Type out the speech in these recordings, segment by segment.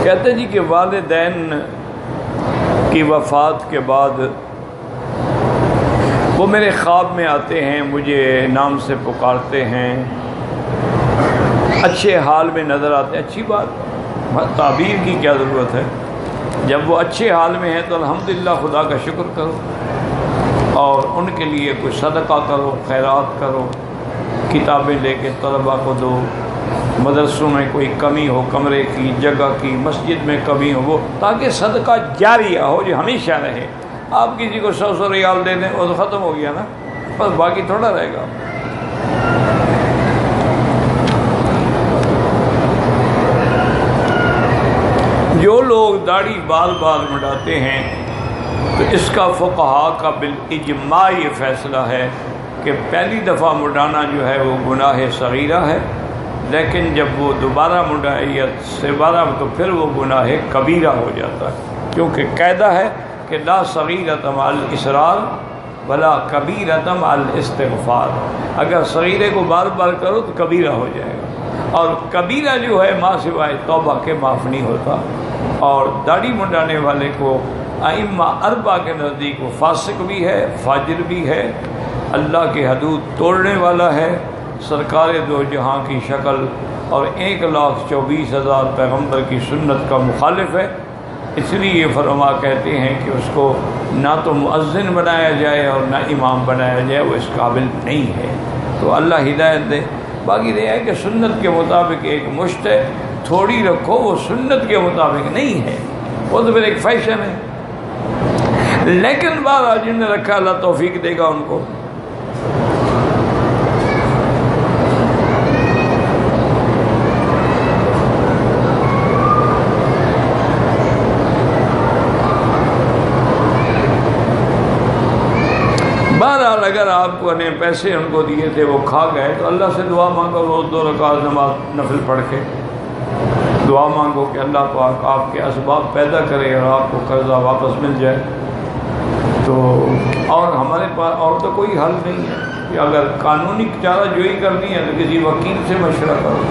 کہتے جی کہ والدین کی وفات کے بعد وہ میرے خواب میں آتے ہیں، مجھے نام سے پکارتے ہیں، اچھے حال میں نظر آتے ہیں۔ اچھی بات، تعبیر کی کیا ضرورت ہے؟ جب وہ اچھے حال میں ہیں تو الحمدللہ خدا کا شکر کرو اور ان کے لیے کوئی صدقہ کرو، خیرات کرو، کتابیں لے کے طلباء کو دو، مدرسوں میں کوئی کمی ہو، کمرے کی جگہ کی، مسجد میں کمی ہو، وہ تاکہ صدقہ جاریہ ہو جو ہمیشہ رہے۔ آپ کسی کو 100 ریال دے دیں وہ تو ختم ہو گیا نا، بس باقی تھوڑا رہے گا۔ جو لوگ داڑھی بال بال مڈاتے ہیں تو اس کا فقہاء کا بالاجماع یہ فیصلہ ہے کہ پہلی دفعہ مڈانا جو ہے وہ گناہ صغیرہ ہے، لیکن جب وہ دوبارہ مڈائے یا دوبارہ تو پھر وہ گناہ کبیرہ ہو جاتا ہے، کیونکہ قاعدہ ہے کہ لا صغیرۃ مع الاصرار ولا کبیرۃ مع الاستغفار۔ اگر صغیرے کو بار بار کرو تو کبیرہ ہو جائے گا، اور کبیرہ جو ہے ما سوائے توبہ کے معاف نہیں ہوتا۔ اور داڑھی منڈانے والے کو ائمہ اربعہ کے نزدیک وہ فاسق بھی ہے، فاجر بھی ہے، اللہ کی حدود توڑنے والا ہے، سرکار دو جہاں کی شکل اور 1,24,000 پیغمبر کی سنت کا مخالف ہے۔ اس لیے یہ فرما کہتے ہیں کہ اس کو نہ تو مؤذن بنایا جائے اور نہ امام بنایا جائے، وہ اس قابل نہیں ہے۔ تو اللہ ہدایت دے۔ باقی یہ ہے کہ سنت کے مطابق ایک مشت ہے، تھوڑی رکھو، وہ سنت کے مطابق نہیں ہے، وہ تو پھر ایک فیشن ہے۔ لیکن بہرحال جن نے رکھا اللہ توفیق دے گا ان کو۔ بہرحال اگر آپ کو نے پیسے ان کو دیے تھے وہ کھا گئے تو اللہ سے دعا مانگو، روز 2 رکعت نماز نفل پڑھ کے دعا مانگو کہ اللہ پاک آپ کے اسباب پیدا کرے اور آپ کو قرضہ واپس مل جائے۔ تو اور ہمارے پاس اور تو کوئی حل نہیں ہے کہ اگر قانونی چارہ جوئی کرنی ہے تو کسی وکیل سے مشورہ کرو۔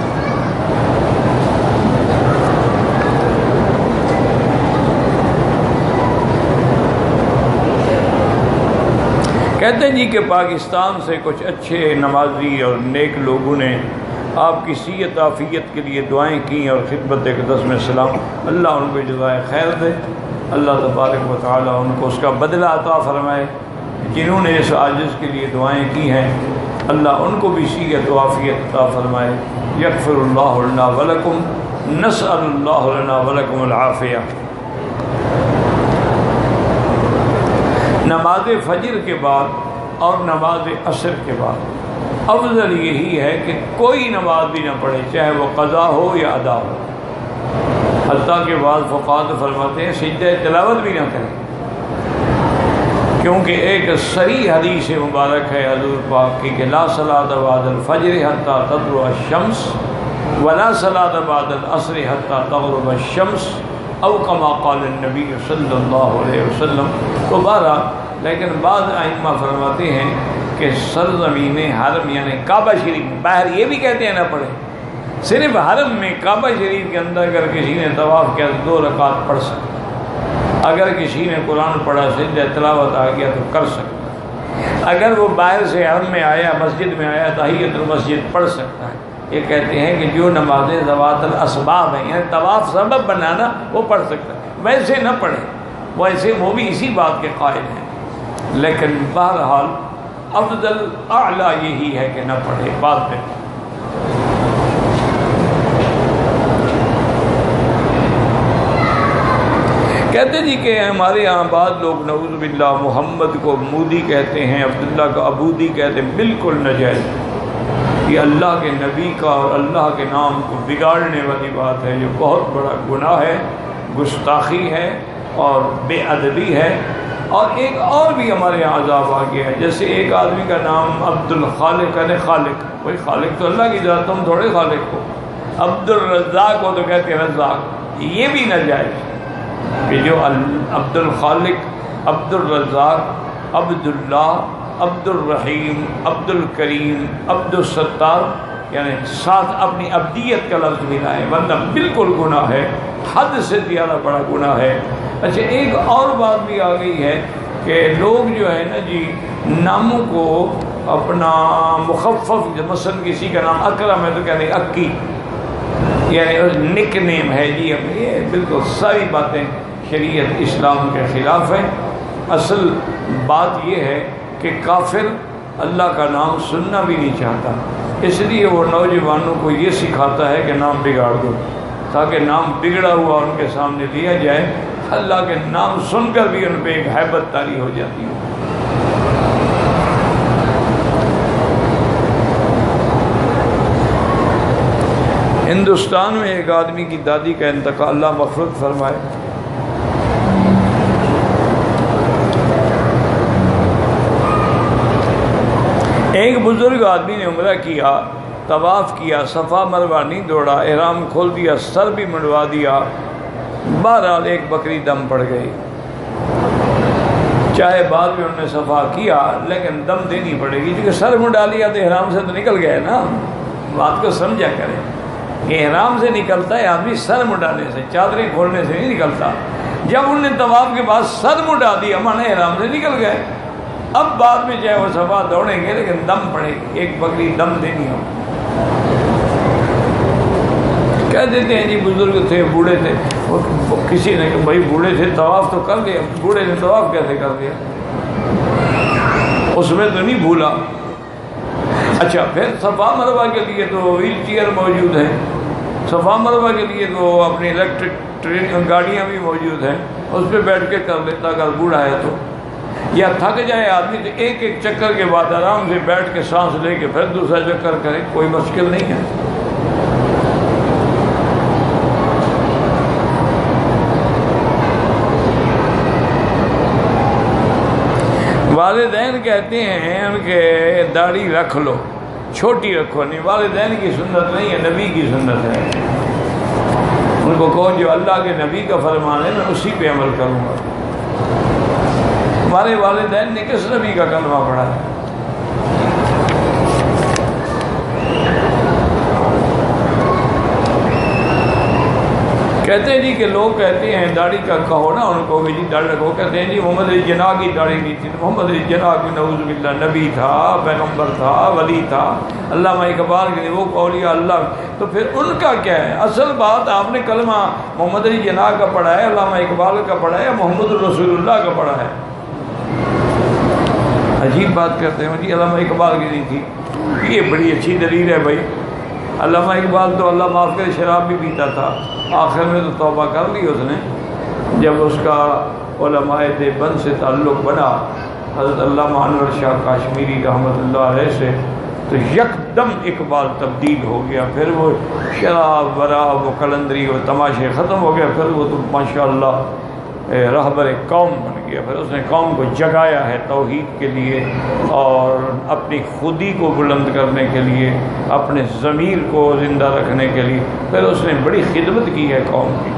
کہتے ہیں جی کہ پاکستان سے کچھ اچھے نمازی اور نیک لوگوں نے آپ کی صحت عافیت کے لیے دعائیں کیں اور خدمت اقدس میں سلام۔ اللہ ان کو جزائے خیر دے، اللہ تبارک و تعالی ان کو اس کا بدلہ عطا فرمائے۔ جنہوں نے اس عاجز کے لیے دعائیں کی ہیں اللہ ان کو بھی صحت و عافیت عطا فرمائے۔ یغفر اللہ لنا ولکم، نسأل اللہ لنا ولکم العافیہ۔ نماز فجر کے بعد اور نماز عصر کے بعد افضل یہی ہے کہ کوئی نماز بھی نہ پڑھے، چاہے وہ قضا ہو یا ادا ہو۔ حتیٰ کہ بعض فقہاء فرماتے ہیں سجدہ تلاوت بھی نہ کریں، کیونکہ ایک صحیح حدیث مبارک ہے حضور پاک کی کہ لا صلاۃ بعد الفجر حتیٰ تطلع الشمس ولا صلاۃ بعد العصر حتیٰ تغرب الشمس او کما قال النبی صلی اللہ علیہ وسلم۔ تو بہرحال لیکن بعض ائمہ فرماتے ہیں کہ سرزمین حرم یعنی کعبہ شریف، باہر یہ بھی کہتے ہیں نہ پڑھے، صرف حرم میں کعبہ شریف کے اندر اگر کسی نے طواف کیا تو 2 رکعت پڑھ سکتا، اگر کسی نے قرآن پڑھا سجدہ تلاوت آ گیا تو کر سکتا، اگر وہ باہر سے حرم میں آیا مسجد میں آیا تحیۃ المسجد پڑھ سکتا ہے۔ یہ کہتے ہیں کہ جو نمازیں ذوات الاسباب ہیں یعنی طواف سبب بنانا وہ پڑھ سکتا ہے، ویسے نہ پڑھے، ویسے وہ بھی اسی بات کے قائل ہیں، لیکن بہرحال افضل اعلیٰ یہی ہے کہ نہ پڑھے بعد میں۔ کہتے جی کہ ہمارے یہاں بعض لوگ نعوذ باللہ محمد کو مودی کہتے ہیں، عبداللہ کو ابودی کہتے ہیں، بالکل ناجائز۔ یہ اللہ کے نبی کا اور اللہ کے نام کو بگاڑنے والی بات ہے، جو بہت بڑا گناہ ہے، گستاخی ہے اور بے ادبی ہے۔ اور ایک اور بھی ہمارے یہاں عذاب آ گیا ہے، جیسے ایک آدمی کا نام عبد الخالق ہے، خالق، کوئی خالق تو اللہ کی ذات، تم تھوڑے خالق ہو۔ عبد الرزاق ہو تو کہتے ہیں رزاق، یہ بھی ناجائز کہ جو عبد الخالق، عبد الرزاق، عبد اللہ، عبد الرحیم، عبد الکریم، عبد الستار، یعنی ساتھ اپنی ابدیت کا لفظ بھی لائیں، ورنہ بالکل گناہ ہے، حد سے زیادہ بڑا گناہ ہے۔ اچھا ایک اور بات بھی آ گئی ہے کہ لوگ جو ہے نا جی ناموں کو اپنا مخفف، مثلا کسی کا نام اکرم ہے تو کہتے ہیں اکی، یعنی نک نیم ہے جی، یہ بالکل ساری باتیں شریعت اسلام کے خلاف ہیں۔ اصل بات یہ ہے کہ کافر اللہ کا نام سننا بھی نہیں چاہتا، اس لیے وہ نوجوانوں کو یہ سکھاتا ہے کہ نام بگاڑ دو، تاکہ نام بگڑا ہوا ان کے سامنے دیا جائے، اللہ کے نام سن کر بھی ان پہ ایک ہیبت طاری ہو جاتی ہے۔ ہندوستان میں ایک آدمی کی دادی کا انتقال، اللہ مغفرت فرمائے، ایک بزرگ آدمی نے عمرہ کیا، طواف کیا، صفا مروہ نہیں دوڑا، احرام کھول دیا، سر بھی منڈوا دیا، بہرحال ایک بکری دم پڑ گئی، چاہے بعد میں انہوں نے صفا کیا لیکن دم دینی پڑے گی، کیونکہ سر منڈا لیا تو احرام سے تو نکل گئے نا، بات کو سمجھا کریں، احرام سے نکلتا ہے آدمی سر منڈانے سے، چادریں کھولنے سے نہیں نکلتا۔ جب انہوں نے طواف کے بعد سر منڈا دیا مانا احرام سے نکل گئے، اب بعد میں چاہے وہ صفا دوڑیں گے لیکن دم پڑے گی، ایک بکری دم دینی ہو۔ کہہ دیتے ہیں جی بزرگ تھے، بوڑھے تھے، کسی نے کہ بھائی بوڑھے تھے طواف تو کر دیا، بوڑھے نے طواف کیسے کر دیا، اس میں تو نہیں بھولا۔ اچھا پھر صفا مروہ کے لیے تو ویل چیئر موجود ہیں، صفا مروہ کے لیے تو اپنی الیکٹرک گاڑیاں بھی موجود ہیں، اس پہ بیٹھ کے کر لیتا اگر بوڑھا ہے تو، یا تھک جائے آدمی تو ایک ایک چکر کے بعد آرام سے بیٹھ کے سانس لے کے پھر دوسرا چکر کرے، کوئی مشکل نہیں ہے۔ والدین کہتے ہیں کہ داڑھی رکھ لو، چھوٹی رکھو، نہیں والدین کی سنت نہیں ہے، نبی کی سنت ہے۔ ان کو کہو جو اللہ کے نبی کا فرمان ہے میں اسی پہ عمل کروں گا۔ ہمارے والدین نے کس نبی کا کلمہ پڑھا ہے؟ کہتے ہیں جی کہ لوگ کہتے ہیں داڑھی کا کہو نا ان کو، جی داڑھی رکھو، کہتے ہیں جی محمد علی جناح کی داڑھی نہیں تھی، محمد علی جناح کی نعوذ باللہ نبی تھا، پیغمبر تھا، ولی تھا، علامہ اقبال کے وہ اولیاء اللہ، تو پھر ان کا کیا ہے؟ اصل بات آپ نے کلمہ محمد علی جناح کا پڑھا ہے، علامہ اقبال کا پڑھا ہے، یا محمد رسول اللہ کا پڑھا ہے؟ عجیب بات کرتے ہیں جی علامہ اقبال کی نہیں تھی، یہ بڑی اچھی دلیل ہے بھائی۔ علامہ اقبال تو اللہ معاف کرے شراب بھی پیتا تھا، آخر میں تو توبہ کر لی اس نے، جب اس کا علماء دیوبند سے تعلق بنا حضرت علامہ انور شاہ کاشمیری رحمۃ اللہ علیہ سے، تو یکدم اقبال تبدیل ہو گیا، پھر وہ شراب وراب و قلندری و تماشے ختم ہو گیا، پھر وہ تو ماشاءاللہ رہبر قوم بن گیا، پھر اس نے قوم کو جگایا ہے توحید کے لیے اور اپنی خودی کو بلند کرنے کے لیے، اپنے ضمیر کو زندہ رکھنے کے لیے، پھر اس نے بڑی خدمت کی ہے قوم کی۔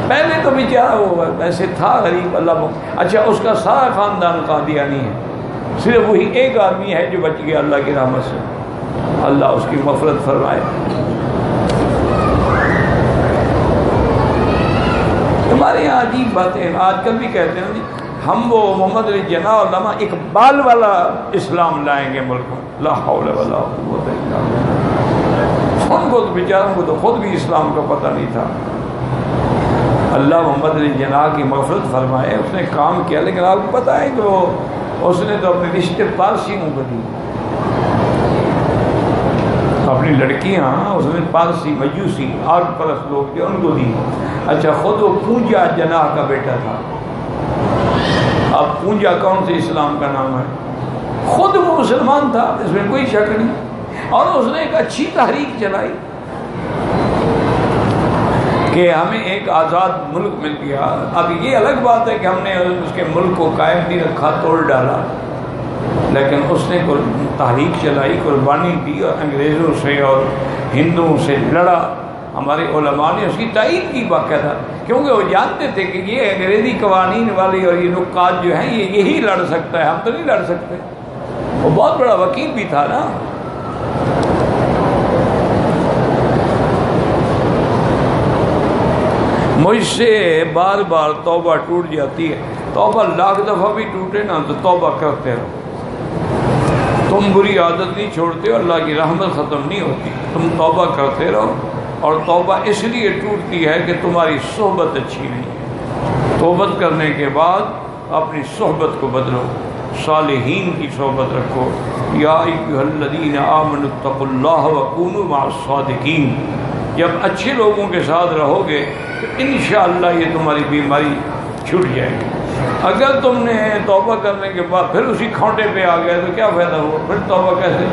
پہلے تو بیچارہ وہ ویسے تھا غریب، اللہ اچھا اس کا سارا خاندان قادیانی ہے، صرف وہی ایک آدمی ہے جو بچ گیا اللہ کی رحمت سے، اللہ اس کی مغفرت فرمائے۔ ہمارے یہاں عجیب باتیں آج کل بھی کہتے ہیں ہم وہ محمد علی جناح علامہ اقبال والا اسلام لائیں گے ملک میں، لا حول ولا قوت الا باللہ۔ ان کو تو بیچاروں کو تو خود بھی اسلام کا پتہ نہیں تھا۔ اللہ محمد علی جناح کی مغفرت فرمائے، اس نے کام کیا، لیکن آپ کو پتہ ہے کہ اس نے تو اپنے رشتے پارسیوں کو دی، اپنی لڑکیاں اس نے پارسی مجوسی آگ پرست لوگ تھے ان کو دی۔ اچھا خود وہ پونجا جناح کا بیٹا تھا، اب پونجا کون سے اسلام کا نام ہے؟ خود وہ مسلمان تھا، اس میں کوئی شک نہیں، اور اس نے ایک اچھی تحریک چلائی کہ ہمیں ایک آزاد ملک مل گیا۔ اب یہ الگ بات ہے کہ ہم نے اس کے ملک کو قائم نہیں رکھا، توڑ ڈالا، لیکن اس نے تحریک چلائی، قربانی دی، اور انگریزوں سے اور ہندوؤں سے لڑا۔ ہمارے علماء نے اس کی تائید کی باقاعدہ، کیونکہ وہ جانتے تھے کہ یہ انگریزی قوانین والی اور یہ نکات جو ہیں یہ یہی لڑ سکتا ہے، ہم تو نہیں لڑ سکتے۔ وہ بہت بڑا وکیل بھی تھا نا۔ مجھ سے بار بار توبہ ٹوٹ جاتی ہے. توبہ لاکھ دفعہ بھی ٹوٹے نا تو توبہ کرتے رہو. تم بری عادت نہیں چھوڑتے ہو، اللہ کی رحمت ختم نہیں ہوتی. تم توبہ کرتے رہو. اور توبہ اس لیے ٹوٹتی ہے کہ تمہاری صحبت اچھی نہیں ہے. توبت کرنے کے بعد اپنی صحبت کو بدلو، صالحین کی صحبت رکھو. یا ایھا الذین آمنوا اتقوا اللہ وکونوا مع الصادقین. جب اچھے لوگوں کے ساتھ رہو گے تو انشاءاللہ یہ تمہاری بیماری چھوٹ جائے گی. اگر تم نے توبہ کرنے کے بعد پھر اسی کھونٹے پہ آ گئے تو کیا فائدہ ہوا؟ پھر توبہ کیسے؟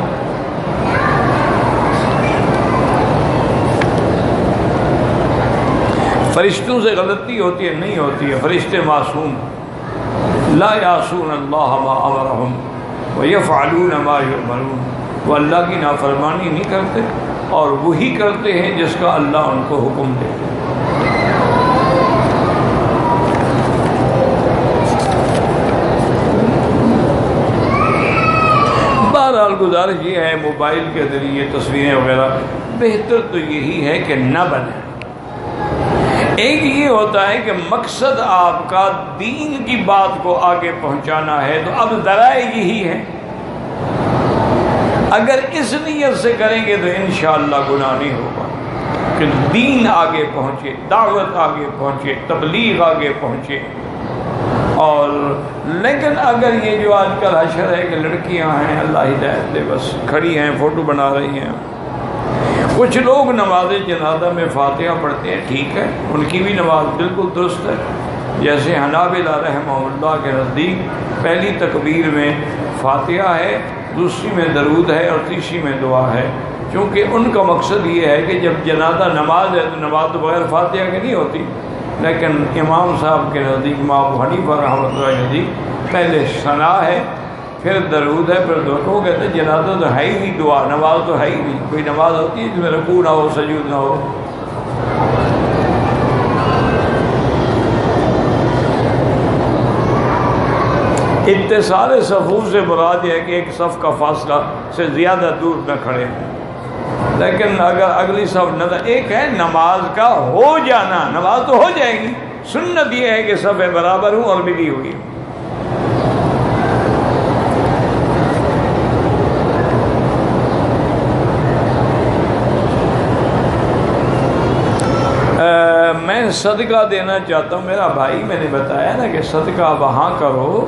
فرشتوں سے غلطی ہوتی ہے؟ نہیں ہوتی ہے. فرشتے معصوم، لا یعصون اللہ ما امرہم ویفعلون ما یؤمرون. وہ اللہ کی نافرمانی نہیں کرتے اور وہی کرتے ہیں جس کا اللہ ان کو حکم دیتے ہیں. بہرحال گزارش یہ ہے، موبائل کے ذریعے تصویریں وغیرہ بہتر تو یہی ہے کہ نہ بنیں. ایک یہ ہوتا ہے کہ مقصد آپ کا دین کی بات کو آگے پہنچانا ہے تو اب ذرائع یہی ہے. اگر اس نیت سے کریں گے تو انشاءاللہ گناہ نہیں ہوگا کہ دین آگے پہنچے، دعوت آگے پہنچے، تبلیغ آگے پہنچے. اور لیکن اگر یہ جو آج کل حشر ہے کہ لڑکیاں ہیں، اللہ ہدایت دے، بس کھڑی ہیں فوٹو بنا رہی ہیں. کچھ لوگ نماز جنازہ میں فاتحہ پڑھتے ہیں، ٹھیک ہے، ان کی بھی نماز بالکل درست ہے. جیسے حنابلہ رحمہ اللہ کے نزدیک پہلی تکبیر میں فاتحہ ہے، دوسری میں درود ہے اور تیسری میں دعا ہے. کیونکہ ان کا مقصد یہ ہے کہ جب جنازہ نماز ہے تو نماز تو بغیر فاتحہ کی نہیں ہوتی. لیکن امام صاحب کے نزدیک، امام ابو حنیفہ رحمۃ اللہ کے نزدیک پہلے ثنا ہے، پھر درود ہے، پھر دعا. وہ کہتے ہیں جنازہ تو ہے ہی نہیں، دعا نماز تو ہے ہی نہیں. کوئی نماز ہوتی ہے جس میں رکوع نہ ہو، سجود نہ ہو. اتصال صفوف سے مراد یہ ہے کہ ایک صف کا فاصلہ سے زیادہ دور نہ کھڑے. لیکن اگر اگلی صف نظر، ایک ہے نماز کا ہو جانا، نماز تو ہو جائے گی. سنت یہ ہے کہ صف برابر ہوں اور ملی ہوئی. میں صدقہ دینا چاہتا ہوں. میرا بھائی میں نے بتایا نا کہ صدقہ وہاں کرو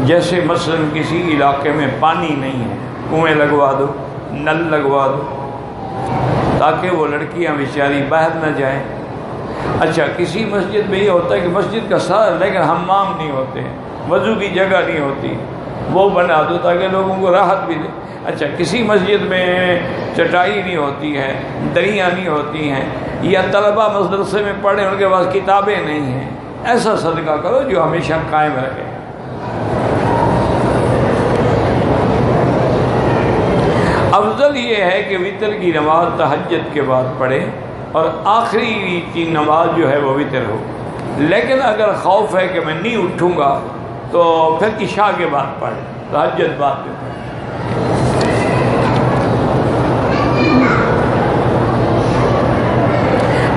جیسے مثلا کسی علاقے میں پانی نہیں ہے، کنویں لگوا دو، نل لگوا دو تاکہ وہ لڑکیاں بیچاری باہر نہ جائیں. اچھا، کسی مسجد میں یہ ہوتا ہے کہ مسجد کا سارا لیکن حمام نہیں ہوتے ہیں، وضو کی جگہ نہیں ہوتی، وہ بنا دو تاکہ لوگوں کو راحت بھی دے. اچھا، کسی مسجد میں چٹائی نہیں ہوتی ہے، دریاں نہیں ہوتی ہیں، یا طلبہ مدرسے میں پڑھیں ان کے پاس کتابیں نہیں ہیں. ایسا صدقہ کرو جو ہمیشہ قائم رہے. افضل یہ ہے کہ وتر کی نماز تہجد کے بعد پڑھے اور آخری کی نماز جو ہے وہ وتر ہو. لیکن اگر خوف ہے کہ میں نہیں اٹھوں گا تو پھر عشاء کے بعد پڑھے، تہجد بعد میں پڑھے.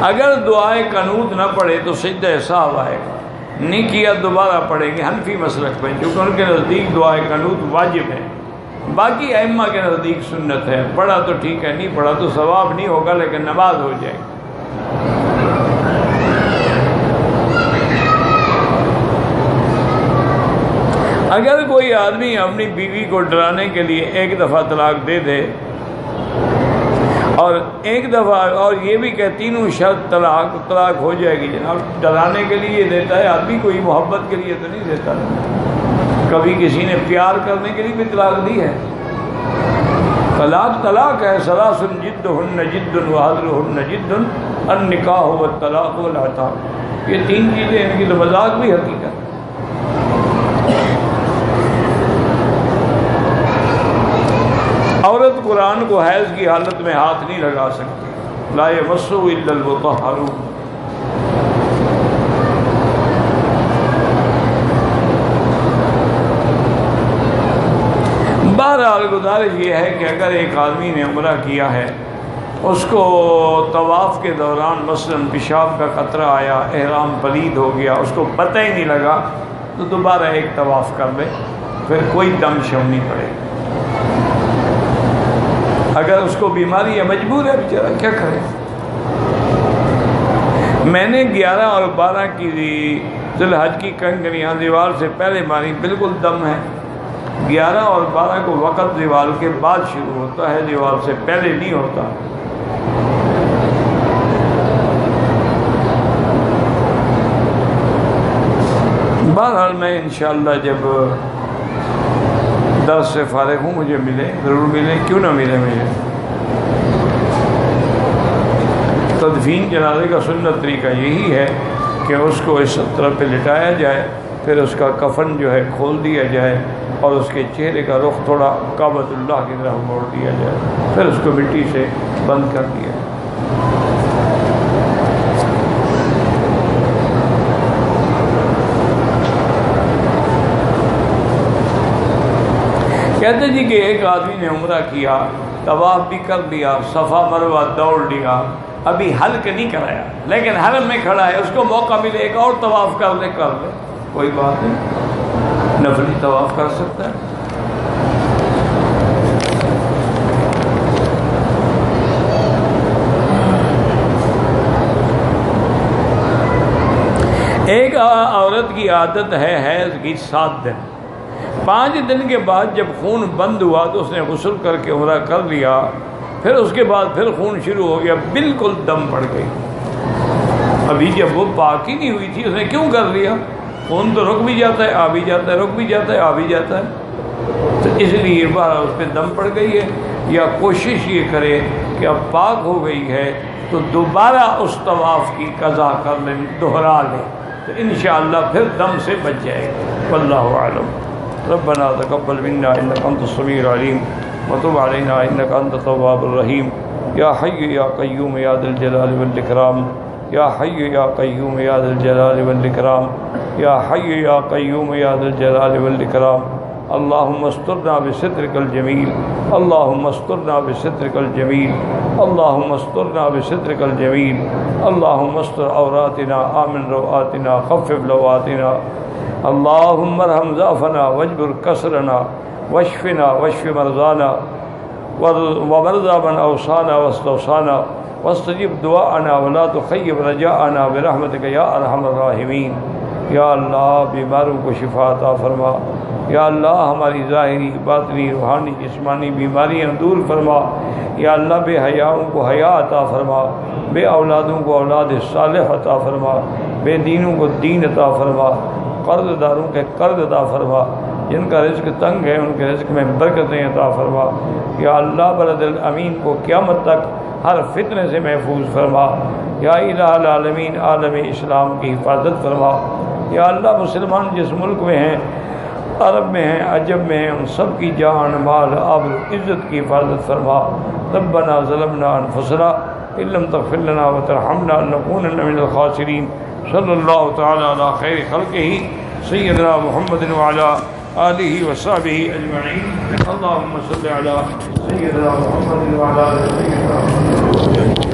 اگر دعائے قنوت نہ پڑھے تو سجدہ سہو آئے گا، نہیں کیا دوبارہ پڑھیں گے. حنفی مسلک پہ چونکہ ان کے نزدیک دعائے قنوت واجب ہے، باقی ائمہ کے نزدیک سنت ہے. پڑھا تو ٹھیک ہے، نہیں پڑھا تو ثواب نہیں ہوگا لیکن نماز ہو جائے گی. اگر کوئی آدمی اپنی بیوی کو ڈرانے کے لیے ایک دفعہ طلاق دے دے اور ایک دفعہ اور یہ بھی کہ تینوں شرط طلاق ہو جائے گی، جناب ڈرانے کے لیے دیتا ہے آدمی، کوئی محبت کے لیے تو نہیں دیتا. کبھی کسی نے پیار کرنے کے لیے بھی طلاق دی ہے. طلاق ہے. ثلاث جدہن جد وحضرہن جد النکاح والطلاق والعتاق. یہ تین چیزیں، ان کی تو مذاق بھی حقیقت. عورت قرآن کو حیض کی حالت میں ہاتھ نہیں لگا سکتی. لا یمسہ الا المطہرون. بہرحال گزارش یہ ہے کہ اگر ایک آدمی نے عمرہ کیا ہے اس کو طواف کے دوران مثلاً پیشاب کا قطرہ آیا، احرام پلید ہو گیا، اس کو پتہ ہی نہیں لگا، تو دوبارہ ایک طواف کر لے، پھر کوئی دم شم نہیں پڑے۔ اگر اس کو بیماری ہے، مجبور ہے بیچارہ، کیا کرے؟ میں نے 11 اور 12 کی ذی الحج کی کنکریاں زوال سے پہلے ماری، بالکل دم ہے۔ 11 اور 12 کو وقت زوال کے بعد شروع ہوتا ہے، زوال سے پہلے نہیں ہوتا۔ بہرحال میں انشاءاللہ جب درس سے فارغ ہوں مجھے ملے، ضرور ملے، کیوں نہ ملے مجھے۔ تدفین جنازے کا سنت طریقہ یہی ہے کہ اس کو اس طرح پہ لٹایا جائے، پھر اس کا کفن جو ہے کھول دیا جائے اور اس کے چہرے کا رخ تھوڑا کعبۃ اللہ کی طرف موڑ دیا جائے، پھر اس کو مٹی سے بند کر دیا جائے۔ کہتے جی کہ ایک آدمی نے عمرہ کیا، طواف بھی کر لیا، صفا مروہ دوڑ لیا، ابھی حلق نہیں کرایا، لیکن حرم میں کھڑا ہے، اس کو موقع ملے ایک اور طواف کر لے، کوئی بات نہیں، نفلی طواف کر سکتا ہے۔ ایک عورت کی عادت ہے حیض کی 7 دن، 5 دن کے بعد جب خون بند ہوا تو اس نے غسل کر کے عمرہ کر لیا، پھر اس کے بعد پھر خون شروع ہو گیا، بالکل دم پڑ گئی۔ ابھی جب وہ پاک ہی نہیں ہوئی تھی، اس نے کیوں کر لیا؟ خون تو رک بھی جاتا ہے، آ بھی جاتا ہے، رک بھی جاتا ہے، آ بھی جاتا ہے، تو اس لیے ایک بار اس پہ دم پڑ گئی ہے، یا کوشش یہ کرے کہ اب پاک ہو گئی ہے تو دوبارہ اس طواف کی قضا کر لیں، دوہرا لیں، تو انشاءاللہ پھر دم سے بچ جائے گا۔ واللہ اعلم۔ ربنا تقبل منا انك انت السميع العليم وتب علينا انك انت التواب الرحيم يا حي يا قيوم يا ذا الجلال والاكرام يا حي يا قيوم يا ذا الجلال والاكرام يا حي يا قيوم يا ذا الجلال والاكرام اللهم استرنا بسترك الجميل اللهم استرنا بسترك الجميل اللهم استرنا بسترك الجميل اللهم استر عوراتنا آمن روآتنا خفف لواتنا اللهم ارحم ضعفنا واجبر كسرنا واشفنا واشف مرضانا ومرضى من اوصانا واستوصانا واستجب دعاءنا ولا تخيب رجاءنا برحمتك یا ارحم الراحمین۔ یا اللہ بیماروں کو شفا عطا فرما، یا اللہ ہماری ظاہری باطنی روحانی جسمانی بیماریاں دور فرما، یا اللہ بے حیاؤں کو حیا عطا فرما، بے اولادوں کو اولاد صالح عطا فرما، بے دینوں کو دین عطا فرما، قرض داروں کے قرض عطا فرما، جن کا رزق تنگ ہے ان کے رزق میں برکتیں عطا فرما، یا اللہ بلد الامین کو قیامت تک ہر فتنے سے محفوظ فرما، یا الہ العالمین عالم اسلام کی حفاظت فرما، یا اللہ مسلمان جس ملک میں ہیں، عرب میں ہیں، عجب میں ہیں، ان سب کی جان مال آبرو عزت کی حفاظت فرما۔ ربنا ظلمنا انفسنا ان لم تغفر لنا وترحمنا لنكونن من الخاسرین۔ صلی اللہ تعالی علی خیر خلقہ سیدنا محمد وعلی آلہ وصحبہ اجمعین۔ اللہم صلی علی سیدنا محمد وعلی آلہ سیدنا محمد۔